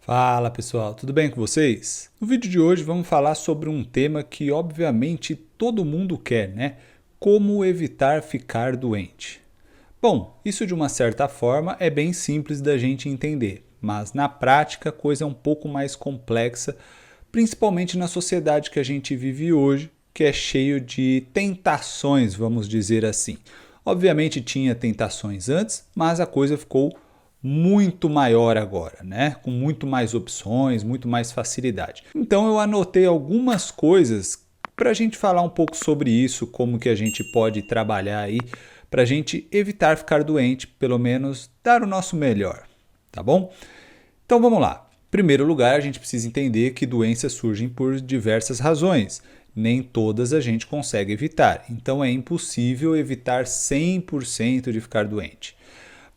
Fala pessoal, tudo bem com vocês? No vídeo de hoje vamos falar sobre um tema que obviamente todo mundo quer, né? Como evitar ficar doente. Bom, isso de uma certa forma é bem simples da gente entender, mas na prática a coisa é um pouco mais complexa, principalmente na sociedade que a gente vive hoje, que é cheio de tentações, vamos dizer assim. Obviamente tinha tentações antes, mas a coisa ficou muito maior agora, né? Com muito mais opções, muito mais facilidade. Então eu anotei algumas coisas para a gente falar um pouco sobre isso, como que a gente pode trabalhar aí para a gente evitar ficar doente, pelo menos dar o nosso melhor, tá bom? Então vamos lá. Em primeiro lugar, a gente precisa entender que doenças surgem por diversas razões. Nem todas a gente consegue evitar, então é impossível evitar 100% de ficar doente.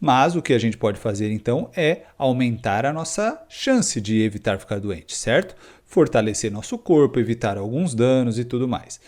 Mas o que a gente pode fazer então é aumentar a nossa chance de evitar ficar doente, certo? Fortalecer nosso corpo, evitar alguns danos e tudo mais.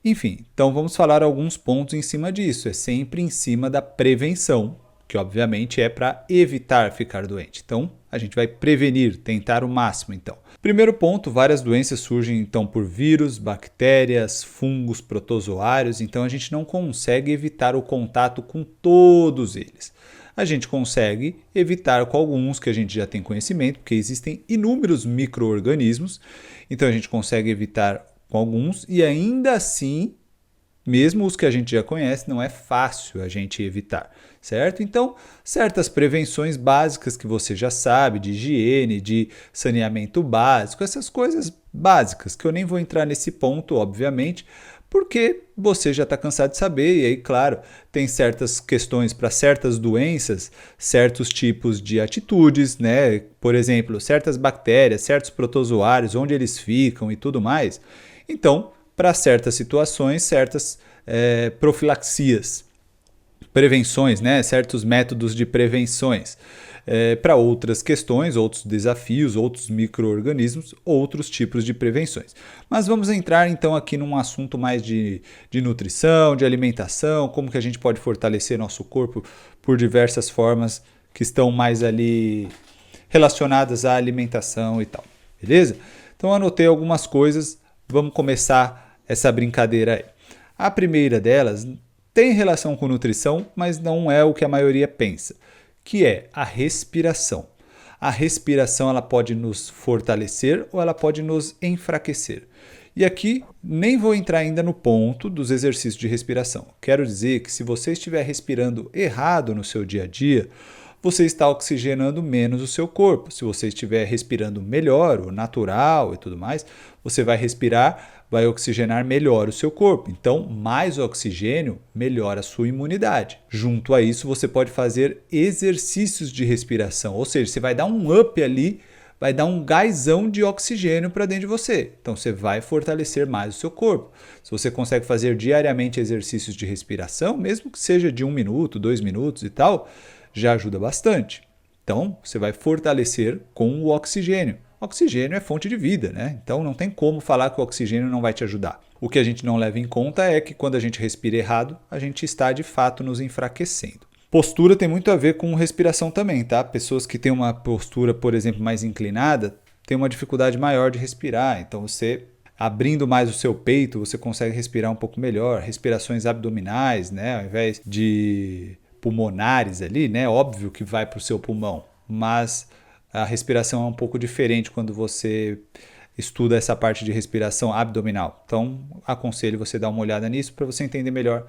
Enfim, então vamos falar alguns pontos em cima disso. É sempre em cima da prevenção, que obviamente é para evitar ficar doente. Então, a gente vai prevenir, tentar o máximo então. Primeiro ponto, várias doenças surgem então por vírus, bactérias, fungos, protozoários, então a gente não consegue evitar o contato com todos eles. A gente consegue evitar com alguns que a gente já tem conhecimento, porque existem inúmeros micro-organismos, então a gente consegue evitar com alguns e ainda assim, mesmo os que a gente já conhece, não é fácil a gente evitar, certo? Então, certas prevenções básicas que você já sabe, de higiene, de saneamento básico, essas coisas básicas, que eu nem vou entrar nesse ponto, obviamente, porque você já está cansado de saber, e aí, claro, tem certas questões para certas doenças, certos tipos de atitudes, né? Por exemplo, certas bactérias, certos protozoários, onde eles ficam e tudo mais. Então, para certas situações, certas profilaxias, prevenções, né? Certos métodos de prevenções. Para outras questões, outros desafios, outros micro-organismos, outros tipos de prevenções. Mas vamos entrar então aqui num assunto mais de nutrição, de alimentação, como que a gente pode fortalecer nosso corpo por diversas formas que estão mais ali relacionadas à alimentação e tal, beleza? Então anotei algumas coisas, vamos começar essa brincadeira aí. A primeira delas tem relação com nutrição, mas não é o que a maioria pensa, que é a respiração. A respiração ela pode nos fortalecer ou ela pode nos enfraquecer. E aqui nem vou entrar ainda no ponto dos exercícios de respiração. Quero dizer que se você estiver respirando errado no seu dia a dia, você está oxigenando menos o seu corpo. Se você estiver respirando melhor, o natural e tudo mais, você vai respirar, vai oxigenar melhor o seu corpo. Então, mais oxigênio melhora a sua imunidade. Junto a isso, você pode fazer exercícios de respiração, ou seja, você vai dar um up ali, vai dar um gásão de oxigênio para dentro de você. Então, você vai fortalecer mais o seu corpo. Se você consegue fazer diariamente exercícios de respiração, mesmo que seja de 1 minuto, 2 minutos e tal, já ajuda bastante. Então, você vai fortalecer com o oxigênio. Oxigênio é fonte de vida, né? Então, não tem como falar que o oxigênio não vai te ajudar. O que a gente não leva em conta é que quando a gente respira errado, a gente está de fato nos enfraquecendo. Postura tem muito a ver com respiração também, tá? Pessoas que têm uma postura, por exemplo, mais inclinada, têm uma dificuldade maior de respirar. Então, você abrindo mais o seu peito, você consegue respirar um pouco melhor. Respirações abdominais, né? Ao invés de pulmonares ali, né? Óbvio que vai para o seu pulmão, mas a respiração é um pouco diferente quando você estuda essa parte de respiração abdominal. Então, aconselho você dar uma olhada nisso para você entender melhor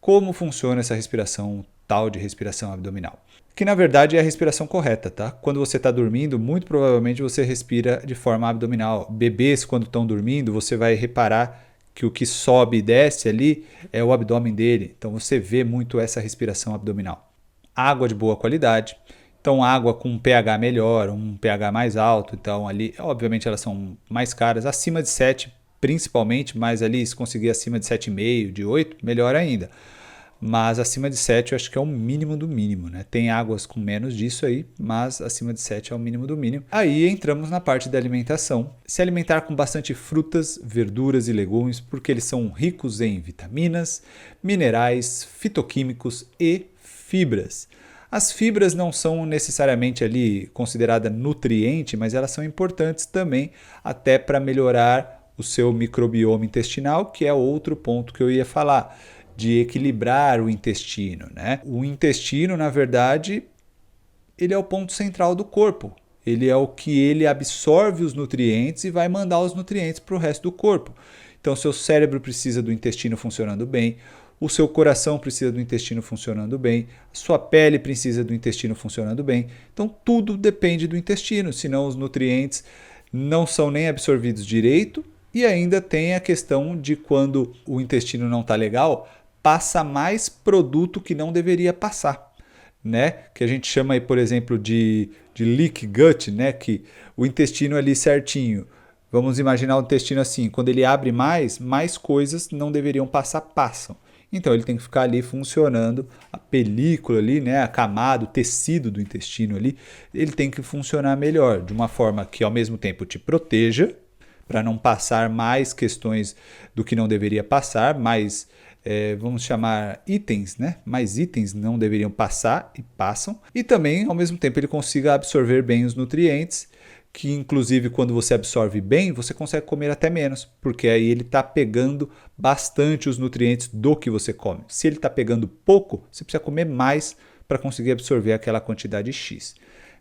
como funciona essa respiração tal de respiração abdominal. Que na verdade é a respiração correta, tá? Quando você está dormindo, muito provavelmente você respira de forma abdominal. Bebês, quando estão dormindo, você vai reparar que o que sobe e desce ali é o abdômen dele. Então você vê muito essa respiração abdominal. Água de boa qualidade. Então água com um pH melhor, um pH mais alto. Então ali, obviamente elas são mais caras, acima de 7 principalmente, mas ali se conseguir acima de 7,5, de 8, melhor ainda. Mas acima de 7 eu acho que é o mínimo do mínimo, né? Tem águas com menos disso aí, mas acima de 7 é o mínimo do mínimo. Aí entramos na parte da alimentação. Se alimentar com bastante frutas, verduras e legumes, porque eles são ricos em vitaminas, minerais, fitoquímicos e fibras. As fibras não são necessariamente ali consideradas nutriente, mas elas são importantes também até para melhorar o seu microbioma intestinal, que é outro ponto que eu ia falar, de equilibrar o intestino, né? O intestino, na verdade, ele é o ponto central do corpo. Ele é o que ele absorve os nutrientes e vai mandar os nutrientes para o resto do corpo. Então, seu cérebro precisa do intestino funcionando bem, o seu coração precisa do intestino funcionando bem, a sua pele precisa do intestino funcionando bem. Então, tudo depende do intestino, senão os nutrientes não são nem absorvidos direito e ainda tem a questão de quando o intestino não está legal, passa mais produto que não deveria passar, né? Que a gente chama aí, por exemplo, de leak gut, né? Que o intestino ali certinho. Vamos imaginar o intestino assim, quando ele abre mais coisas não deveriam passar, passam. Então ele tem que ficar ali funcionando, a película ali, né, a camada, o tecido do intestino ali, ele tem que funcionar melhor, de uma forma que ao mesmo tempo te proteja, para não passar mais questões do que não deveria passar, mais, vamos chamar itens, né? Mais itens não deveriam passar e passam. E também, ao mesmo tempo, ele consiga absorver bem os nutrientes, que inclusive quando você absorve bem, você consegue comer até menos, porque aí ele está pegando bastante os nutrientes do que você come. Se ele está pegando pouco, você precisa comer mais para conseguir absorver aquela quantidade X.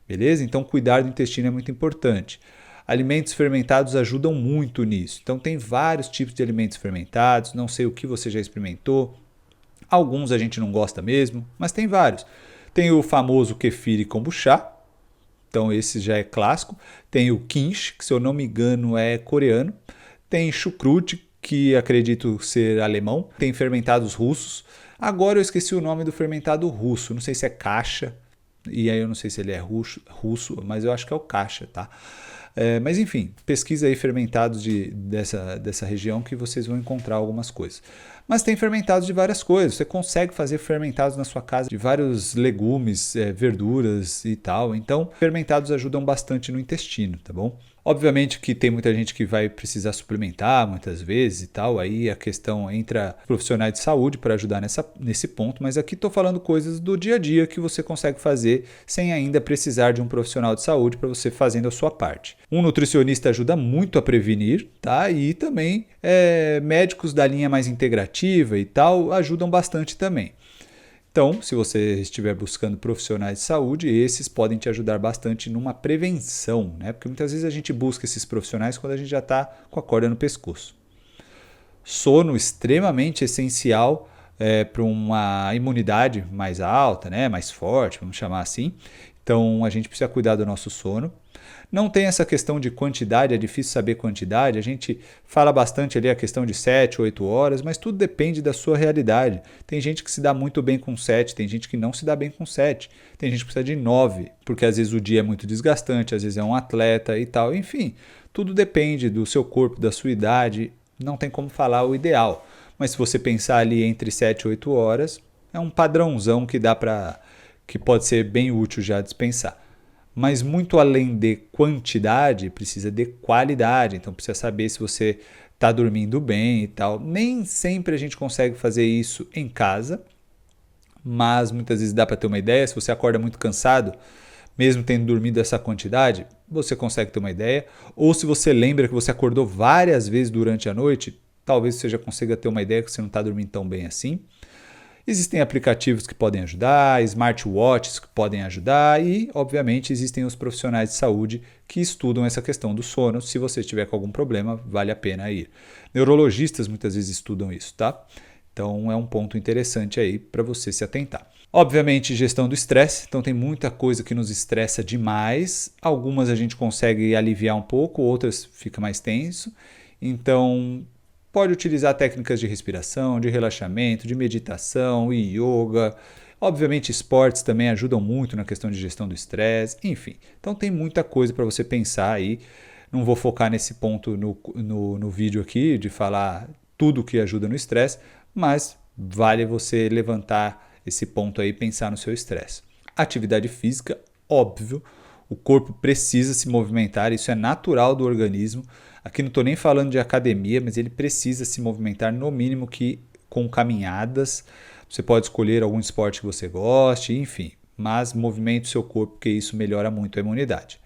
Beleza? Então cuidar do intestino é muito importante. Alimentos fermentados ajudam muito nisso. Então tem vários tipos de alimentos fermentados, não sei o que você já experimentou. Alguns a gente não gosta mesmo, mas tem vários. Tem o famoso kefir e kombucha. Então esse já é clássico. Tem o kimchi, que se eu não me engano é coreano. Tem chucrute, que acredito ser alemão. Tem fermentados russos. Agora eu esqueci o nome do fermentado russo. Não sei se é kasha. E aí eu não sei se ele é russo, mas eu acho que é o kasha, tá? Mas enfim, pesquisa aí fermentados dessa região que vocês vão encontrar algumas coisas. Mas tem fermentados de várias coisas. Você consegue fazer fermentados na sua casa de vários legumes, verduras e tal. Então, fermentados ajudam bastante no intestino, tá bom? Obviamente que tem muita gente que vai precisar suplementar muitas vezes e tal. Aí a questão entra profissionais de saúde para ajudar nesse ponto. Mas aqui estou falando coisas do dia a dia que você consegue fazer sem ainda precisar de um profissional de saúde para você fazendo a sua parte. Um nutricionista ajuda muito a prevenir, tá? E também médicos da linha mais integrativa e tal ajudam bastante também. Então, se você estiver buscando profissionais de saúde, esses podem te ajudar bastante numa prevenção, né? Porque muitas vezes a gente busca esses profissionais quando a gente já está com a corda no pescoço. Sono extremamente essencial para uma imunidade mais alta, né? Mais forte, vamos chamar assim. Então, a gente precisa cuidar do nosso sono. Não tem essa questão de quantidade, é difícil saber quantidade. A gente fala bastante ali a questão de 7, 8 horas, mas tudo depende da sua realidade. Tem gente que se dá muito bem com 7, tem gente que não se dá bem com 7. Tem gente que precisa de 9, porque às vezes o dia é muito desgastante, às vezes é um atleta e tal. Enfim, tudo depende do seu corpo, da sua idade. Não tem como falar o ideal. Mas se você pensar ali entre 7 e 8 horas, é um padrãozão que pode ser bem útil já dispensar. Mas muito além de quantidade, precisa de qualidade. Então precisa saber se você está dormindo bem e tal. Nem sempre a gente consegue fazer isso em casa, mas muitas vezes dá para ter uma ideia. Se você acorda muito cansado, mesmo tendo dormido essa quantidade, você consegue ter uma ideia. Ou se você lembra que você acordou várias vezes durante a noite, talvez você já consiga ter uma ideia que você não está dormindo tão bem assim. Existem aplicativos que podem ajudar, smartwatches que podem ajudar e, obviamente, existem os profissionais de saúde que estudam essa questão do sono. Se você estiver com algum problema, vale a pena ir. Neurologistas muitas vezes estudam isso, tá? Então é um ponto interessante aí para você se atentar. Obviamente, gestão do estresse. Então tem muita coisa que nos estressa demais. Algumas a gente consegue aliviar um pouco, outras fica mais tenso. Então pode utilizar técnicas de respiração, de relaxamento, de meditação e yoga. Obviamente, esportes também ajudam muito na questão de gestão do estresse. Enfim, então tem muita coisa para você pensar aí. Não vou focar nesse ponto no vídeo aqui de falar tudo que ajuda no estresse, mas vale você levantar esse ponto aí e pensar no seu estresse. Atividade física, óbvio. O corpo precisa se movimentar, isso é natural do organismo. Aqui não estou nem falando de academia, mas ele precisa se movimentar no mínimo que com caminhadas. Você pode escolher algum esporte que você goste, enfim. mas movimente o seu corpo, porque isso melhora muito a imunidade.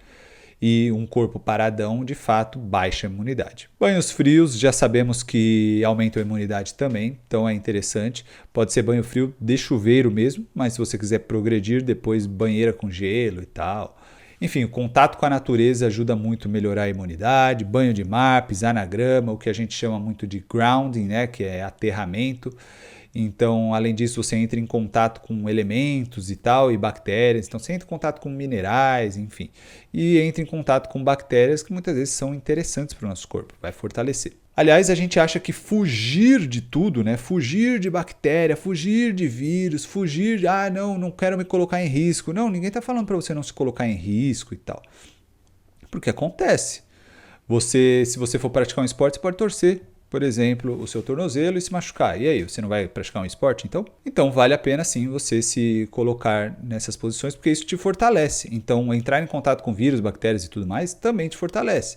E um corpo paradão, de fato, baixa a imunidade. Banhos frios, já sabemos que aumentam a imunidade também, então é interessante. Pode ser banho frio de chuveiro mesmo, mas se você quiser progredir, depois banheira com gelo e tal. Enfim, o contato com a natureza ajuda muito a melhorar a imunidade. Banho de mar, pisar na grama, o que a gente chama muito de grounding, né, que é aterramento. Então, além disso, você entra em contato com elementos e tal, e bactérias. Então, você entra em contato com minerais, enfim. E entra em contato com bactérias que muitas vezes são interessantes para o nosso corpo, vai fortalecer. Aliás, a gente acha que fugir de tudo, né? Fugir de bactéria, fugir de vírus, fugir de, não quero me colocar em risco. Não, ninguém está falando para você não se colocar em risco e tal. Porque acontece. Se você for praticar um esporte, você pode torcer, por exemplo, o seu tornozelo e se machucar. E aí, você não vai praticar um esporte, então? Então, vale a pena sim você se colocar nessas posições, porque isso te fortalece. Então, entrar em contato com vírus, bactérias e tudo mais também te fortalece.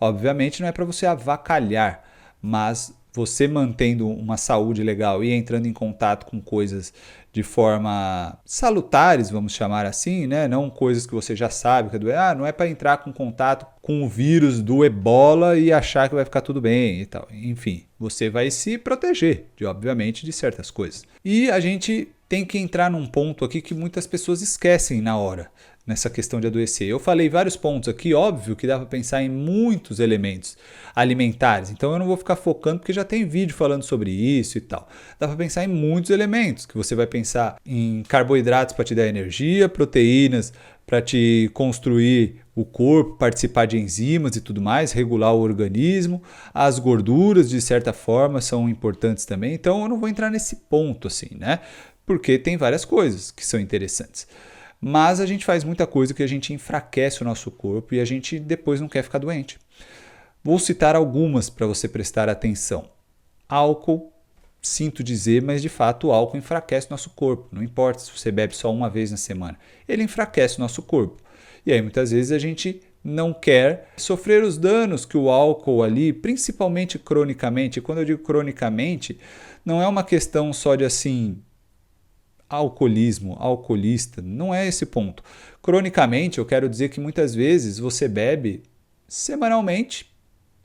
Obviamente, não é para você avacalhar, mas você mantendo uma saúde legal e entrando em contato com coisas de forma salutares, vamos chamar assim, né? Não coisas que você já sabe que é doer. Não é para entrar com contato com o vírus do Ebola e achar que vai ficar tudo bem e tal. Enfim, você vai se proteger, obviamente, de certas coisas. E a gente tem que entrar num ponto aqui que muitas pessoas esquecem na hora, nessa questão de adoecer. Eu falei vários pontos aqui, óbvio que dá para pensar em muitos elementos alimentares, então eu não vou ficar focando porque já tem vídeo falando sobre isso e tal. Dá para pensar em muitos elementos, que você vai pensar em carboidratos para te dar energia, proteínas para te construir o corpo, participar de enzimas e tudo mais, regular o organismo. As gorduras, de certa forma, são importantes também, então eu não vou entrar nesse ponto assim, né? Porque tem várias coisas que são interessantes. Mas a gente faz muita coisa que a gente enfraquece o nosso corpo e a gente depois não quer ficar doente. Vou citar algumas para você prestar atenção. Álcool, sinto dizer, mas de fato o álcool enfraquece o nosso corpo. Não importa se você bebe só uma vez na semana, ele enfraquece o nosso corpo. E aí muitas vezes a gente não quer sofrer os danos que o álcool ali, principalmente cronicamente, e quando eu digo cronicamente, não é uma questão só de assim, alcoolismo, alcoolista, não é esse ponto. Cronicamente, eu quero dizer que muitas vezes você bebe semanalmente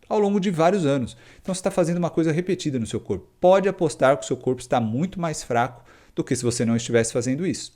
ao longo de vários anos. Então você está fazendo uma coisa repetida no seu corpo. Pode apostar que o seu corpo está muito mais fraco do que se você não estivesse fazendo isso.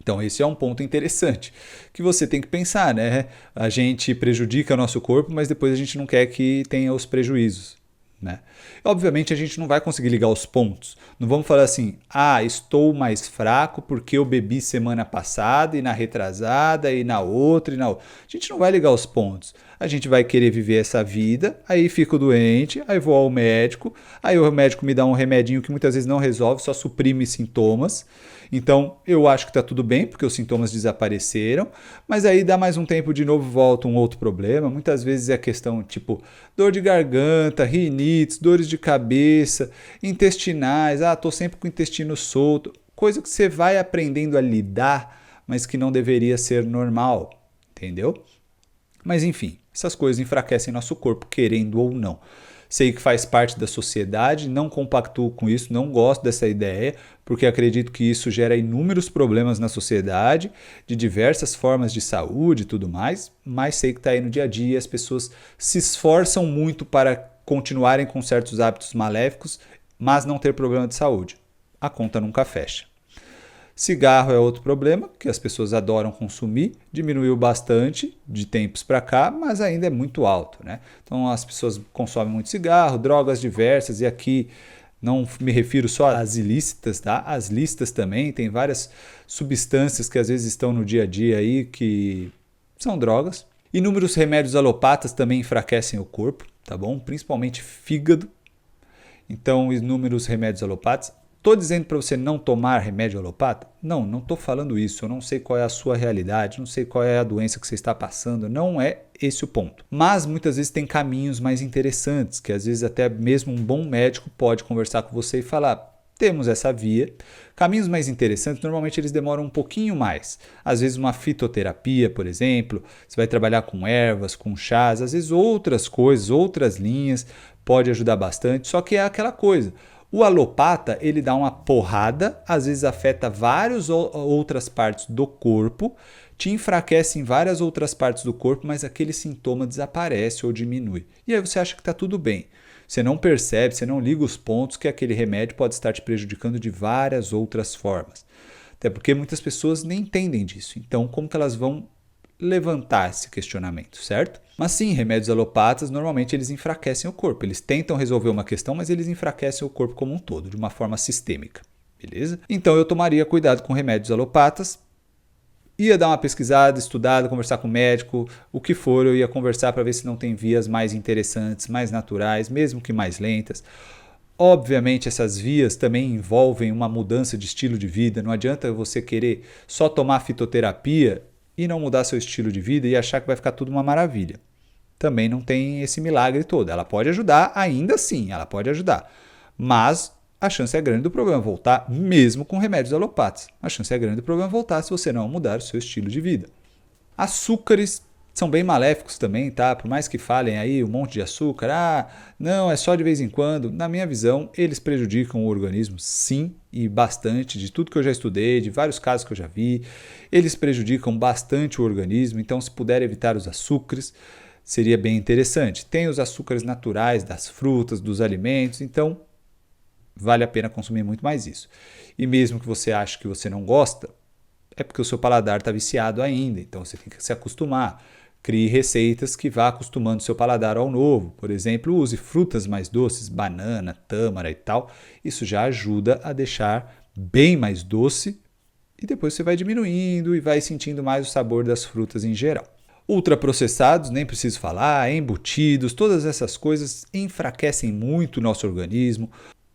Então esse é um ponto interessante que você tem que pensar, né? A gente prejudica o nosso corpo, mas depois a gente não quer que tenha os prejuízos, né? Obviamente a gente não vai conseguir ligar os pontos. Não vamos falar assim, estou mais fraco porque eu bebi semana passada e na retrasada e na outra e na outra. A gente não vai ligar os pontos. A gente vai querer viver essa vida, aí fico doente, aí vou ao médico, aí o médico me dá um remedinho que muitas vezes não resolve, só suprime sintomas. Então eu acho que está tudo bem porque os sintomas desapareceram, mas aí dá mais um tempo de novo, volta um outro problema. Muitas vezes é questão tipo dor de garganta, rinites, dores de cabeça, intestinais, estou sempre com o intestino solto, coisa que você vai aprendendo a lidar, mas que não deveria ser normal, entendeu? Mas enfim, essas coisas enfraquecem nosso corpo, querendo ou não. Sei que faz parte da sociedade, não compactuo com isso, não gosto dessa ideia, porque acredito que isso gera inúmeros problemas na sociedade, de diversas formas de saúde e tudo mais, mas sei que está aí no dia a dia e as pessoas se esforçam muito para continuarem com certos hábitos maléficos, mas não ter problema de saúde. A conta nunca fecha. Cigarro é outro problema, que as pessoas adoram consumir, diminuiu bastante de tempos para cá, mas ainda é muito alto, né? Então as pessoas consomem muito cigarro, drogas diversas, e aqui não me refiro só às ilícitas, tá? As lícitas também, tem várias substâncias que às vezes estão no dia a dia aí que são drogas. Inúmeros remédios alopatas também enfraquecem o corpo, tá bom? Principalmente fígado. Então, inúmeros remédios alopatas. Estou dizendo para você não tomar remédio alopata? Não estou falando isso. Eu não sei qual é a sua realidade, não sei qual é a doença que você está passando. Não é esse o ponto. Mas muitas vezes tem caminhos mais interessantes, que às vezes até mesmo um bom médico pode conversar com você e falar, temos essa via. Caminhos mais interessantes, normalmente eles demoram um pouquinho mais. Às vezes uma fitoterapia, por exemplo, você vai trabalhar com ervas, com chás, às vezes outras coisas, outras linhas, pode ajudar bastante. Só que é aquela coisa. O alopata, ele dá uma porrada, às vezes afeta várias outras partes do corpo, te enfraquece em várias outras partes do corpo, mas aquele sintoma desaparece ou diminui. E aí você acha que está tudo bem. Você não percebe, você não liga os pontos que aquele remédio pode estar te prejudicando de várias outras formas. Até porque muitas pessoas nem entendem disso. Então, como que elas vão levantar esse questionamento, certo? Mas sim, remédios alopatas, normalmente eles enfraquecem o corpo. Eles tentam resolver uma questão, mas eles enfraquecem o corpo como um todo, de uma forma sistêmica, beleza? Então eu tomaria cuidado com remédios alopatas, ia dar uma pesquisada, estudada, conversar com o médico, o que for, eu ia conversar para ver se não tem vias mais interessantes, mais naturais, mesmo que mais lentas. Obviamente, essas vias também envolvem uma mudança de estilo de vida. Não adianta você querer só tomar fitoterapia e não mudar seu estilo de vida e achar que vai ficar tudo uma maravilha. Também não tem esse milagre todo. Ela pode ajudar, ainda assim, ela pode ajudar. Mas a chance é grande do problema voltar, mesmo com remédios alopatas. A chance é grande do problema voltar se você não mudar o seu estilo de vida. Açúcares são bem maléficos também, tá? Por mais que falem aí um monte de açúcar, não, é só de vez em quando. Na minha visão, eles prejudicam o organismo, sim, e bastante. De tudo que eu já estudei, de vários casos que eu já vi, eles prejudicam bastante o organismo. Então, se puder evitar os açúcares, seria bem interessante. Tem os açúcares naturais das frutas, dos alimentos, então vale a pena consumir muito mais isso. E mesmo que você ache que você não gosta, é porque o seu paladar está viciado ainda, então você tem que se acostumar. Crie receitas que vá acostumando o seu paladar ao novo. Por exemplo, use frutas mais doces, banana, tâmara e tal. Isso já ajuda a deixar bem mais doce e depois você vai diminuindo e vai sentindo mais o sabor das frutas em geral. Ultraprocessados, nem preciso falar, embutidos, todas essas coisas enfraquecem muito o nosso organismo.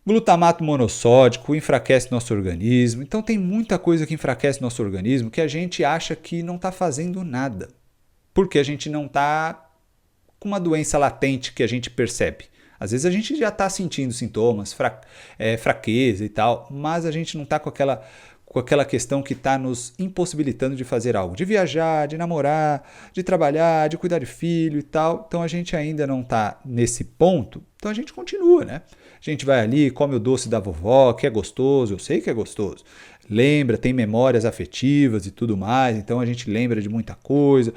Glutamato monossódico enfraquece nosso organismo. Então tem muita coisa que enfraquece nosso organismo que a gente acha que não está fazendo nada. Porque a gente não está com uma doença latente que a gente percebe. Às vezes a gente já está sentindo sintomas, fraqueza e tal, mas a gente não está com aquela questão que está nos impossibilitando de fazer algo, de viajar, de namorar, de trabalhar, de cuidar de filho e tal. Então a gente ainda não está nesse ponto, então a gente continua, né? A gente vai ali, come o doce da vovó, que é gostoso, eu sei que é gostoso. Lembra, tem memórias afetivas e tudo mais, então a gente lembra de muita coisa.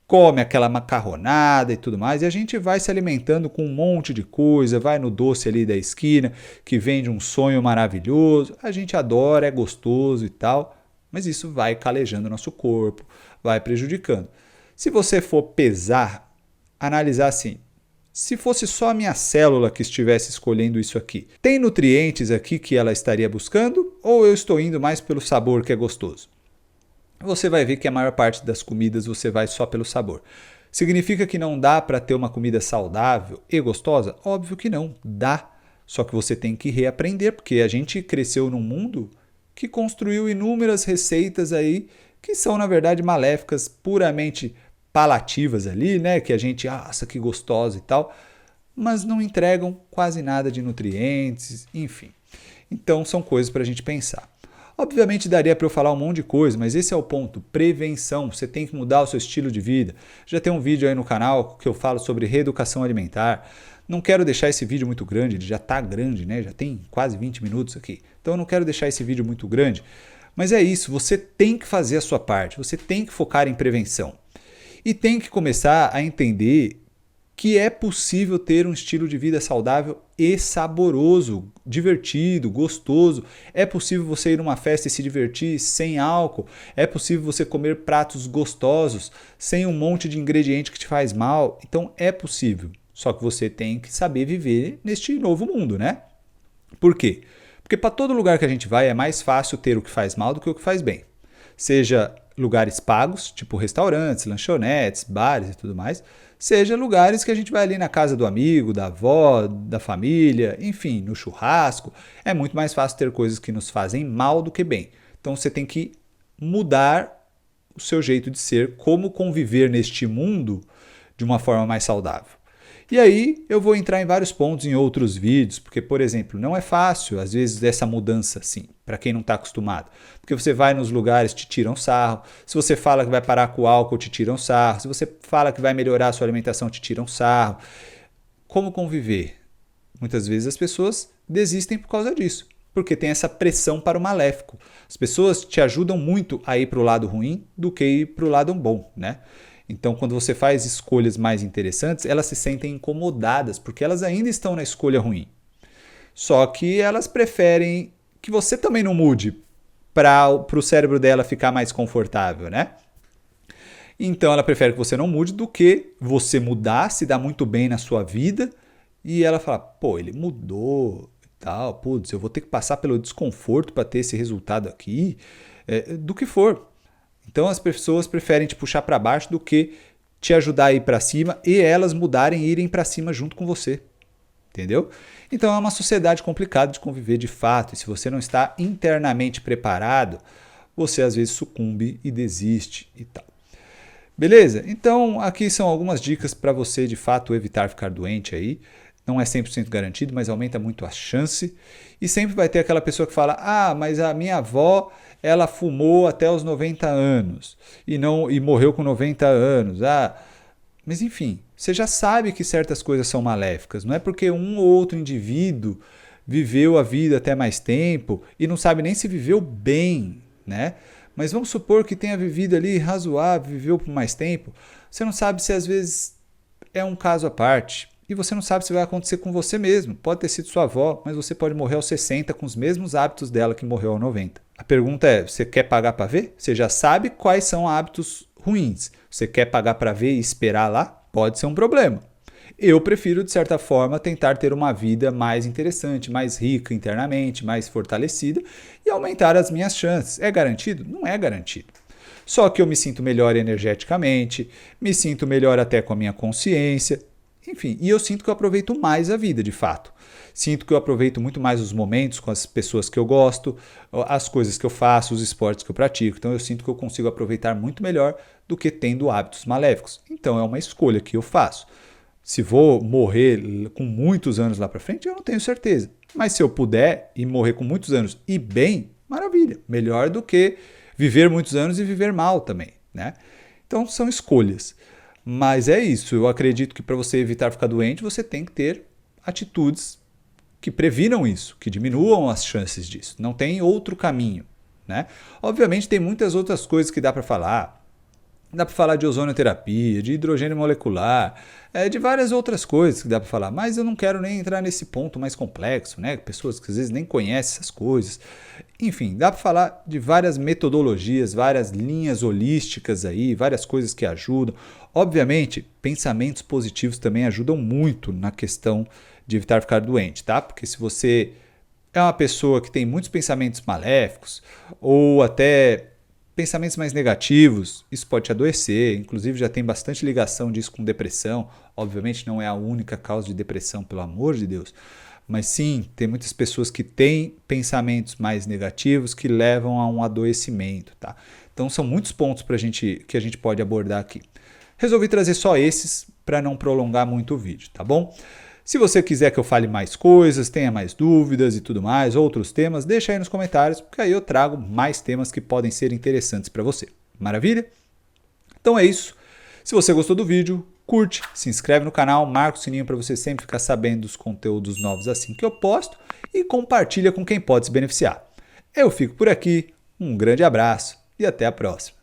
Come aquela macarronada e tudo mais, e a gente vai se alimentando com um monte de coisa, vai no doce ali da esquina, que vende um sonho maravilhoso, a gente adora, é gostoso e tal, mas isso vai calejando o nosso corpo, vai prejudicando. Se você for pesar, analisar assim, se fosse só a minha célula que estivesse escolhendo isso aqui, tem nutrientes aqui que ela estaria buscando, ou eu estou indo mais pelo sabor que é gostoso? Você vai ver que a maior parte das comidas você vai só pelo sabor. Significa que não dá para ter uma comida saudável e gostosa? Óbvio que não, dá. Só que você tem que reaprender, porque a gente cresceu num mundo que construiu inúmeras receitas aí que são, na verdade, maléficas, puramente palativas ali, né? Que a gente, nossa, que gostosa e tal, mas não entregam quase nada de nutrientes, enfim. Então são coisas para a gente pensar. Obviamente daria para eu falar um monte de coisa, mas esse é o ponto, prevenção. Você tem que mudar o seu estilo de vida. Já tem um vídeo aí no canal que eu falo sobre reeducação alimentar. Não quero deixar esse vídeo muito grande, ele já está grande, né? Já tem quase 20 minutos aqui. Então eu não quero deixar esse vídeo muito grande. Mas é isso, você tem que fazer a sua parte, você tem que focar em prevenção. E tem que começar a entender que é possível ter um estilo de vida saudável e saboroso, divertido, gostoso. É possível você ir numa festa e se divertir sem álcool. É possível você comer pratos gostosos sem um monte de ingrediente que te faz mal. Então é possível. Só que você tem que saber viver neste novo mundo, né? Por quê? Porque para todo lugar que a gente vai é mais fácil ter o que faz mal do que o que faz bem. Seja lugares pagos, tipo restaurantes, lanchonetes, bares e tudo mais, seja lugares que a gente vai ali na casa do amigo, da avó, da família, enfim, no churrasco. É muito mais fácil ter coisas que nos fazem mal do que bem. Então você tem que mudar o seu jeito de ser, como conviver neste mundo de uma forma mais saudável. E aí eu vou entrar em vários pontos em outros vídeos, porque, por exemplo, não é fácil, às vezes, essa mudança assim, para quem não está acostumado. Porque você vai nos lugares, te tiram sarro. Se você fala que vai parar com o álcool, te tiram sarro. Se você fala que vai melhorar a sua alimentação, te tiram sarro. Como conviver Muitas vezes as pessoas desistem por causa disso, porque tem essa pressão para o maléfico. As pessoas te ajudam muito a ir para o lado ruim do que ir para o lado bom, né? Então, quando você faz escolhas mais interessantes, elas se sentem incomodadas, porque elas ainda estão na escolha ruim. Só que elas preferem que você também não mude para o cérebro dela ficar mais confortável, né? Então, ela prefere que você não mude do que você mudar, se dar muito bem na sua vida e ela fala, pô, ele mudou e tal, putz, eu vou ter que passar pelo desconforto para ter esse resultado aqui, do que for. Então as pessoas preferem te puxar para baixo do que te ajudar a ir para cima e elas mudarem e irem para cima junto com você. Entendeu? Então é uma sociedade complicada de conviver de fato. E se você não está internamente preparado, você às vezes sucumbe e desiste e tal. Beleza? Então aqui são algumas dicas para você de fato evitar ficar doente aí. Não é 100% garantido, mas aumenta muito a chance. E sempre vai ter aquela pessoa que fala, mas a minha avó, ela fumou até os 90 anos e morreu com 90 anos. Mas enfim, você já sabe que certas coisas são maléficas. Não é porque um ou outro indivíduo viveu a vida até mais tempo e não sabe nem se viveu bem, né? Mas vamos supor que tenha vivido ali razoável, viveu por mais tempo. Você não sabe se às vezes é um caso à parte. E você não sabe se vai acontecer com você mesmo. Pode ter sido sua avó, mas você pode morrer aos 60 com os mesmos hábitos dela que morreu aos 90. A pergunta é, você quer pagar para ver? Você já sabe quais são hábitos ruins. Você quer pagar para ver e esperar lá? Pode ser um problema. Eu prefiro, de certa forma, tentar ter uma vida mais interessante, mais rica internamente, mais fortalecida e aumentar as minhas chances. É garantido? Não é garantido. Só que eu me sinto melhor energeticamente, me sinto melhor até com a minha consciência. Enfim, e eu sinto que eu aproveito mais a vida, de fato. Sinto que eu aproveito muito mais os momentos com as pessoas que eu gosto, as coisas que eu faço, os esportes que eu pratico. Então eu sinto que eu consigo aproveitar muito melhor do que tendo hábitos maléficos. Então é uma escolha que eu faço. Se vou morrer com muitos anos lá para frente, eu não tenho certeza. Mas se eu puder e morrer com muitos anos e bem, maravilha. Melhor do que viver muitos anos e viver mal também, né? Então são escolhas. Mas é isso, eu acredito que para você evitar ficar doente, você tem que ter atitudes que previnam isso, que diminuam as chances disso. Não tem outro caminho, né? Obviamente tem muitas outras coisas que dá para falar. Dá para falar de ozonioterapia, de hidrogênio molecular, de várias outras coisas que dá para falar, mas eu não quero nem entrar nesse ponto mais complexo, né? Pessoas que às vezes nem conhecem essas coisas. Enfim, dá para falar de várias metodologias, várias linhas holísticas aí, várias coisas que ajudam. Obviamente, pensamentos positivos também ajudam muito na questão de evitar ficar doente, tá? Porque se você é uma pessoa que tem muitos pensamentos maléficos ou até pensamentos mais negativos, isso pode te adoecer, inclusive já tem bastante ligação disso com depressão. Obviamente não é a única causa de depressão, pelo amor de Deus, mas sim, tem muitas pessoas que têm pensamentos mais negativos que levam a um adoecimento, tá? Então são muitos pontos que a gente pode abordar aqui. Resolvi trazer só esses para não prolongar muito o vídeo, tá bom? Se você quiser que eu fale mais coisas, tenha mais dúvidas e tudo mais, outros temas, deixa aí nos comentários, porque aí eu trago mais temas que podem ser interessantes para você. Maravilha? Então é isso. Se você gostou do vídeo, curte, se inscreve no canal, marca o sininho para você sempre ficar sabendo dos conteúdos novos assim que eu posto e compartilha com quem pode se beneficiar. Eu fico por aqui, um grande abraço e até a próxima.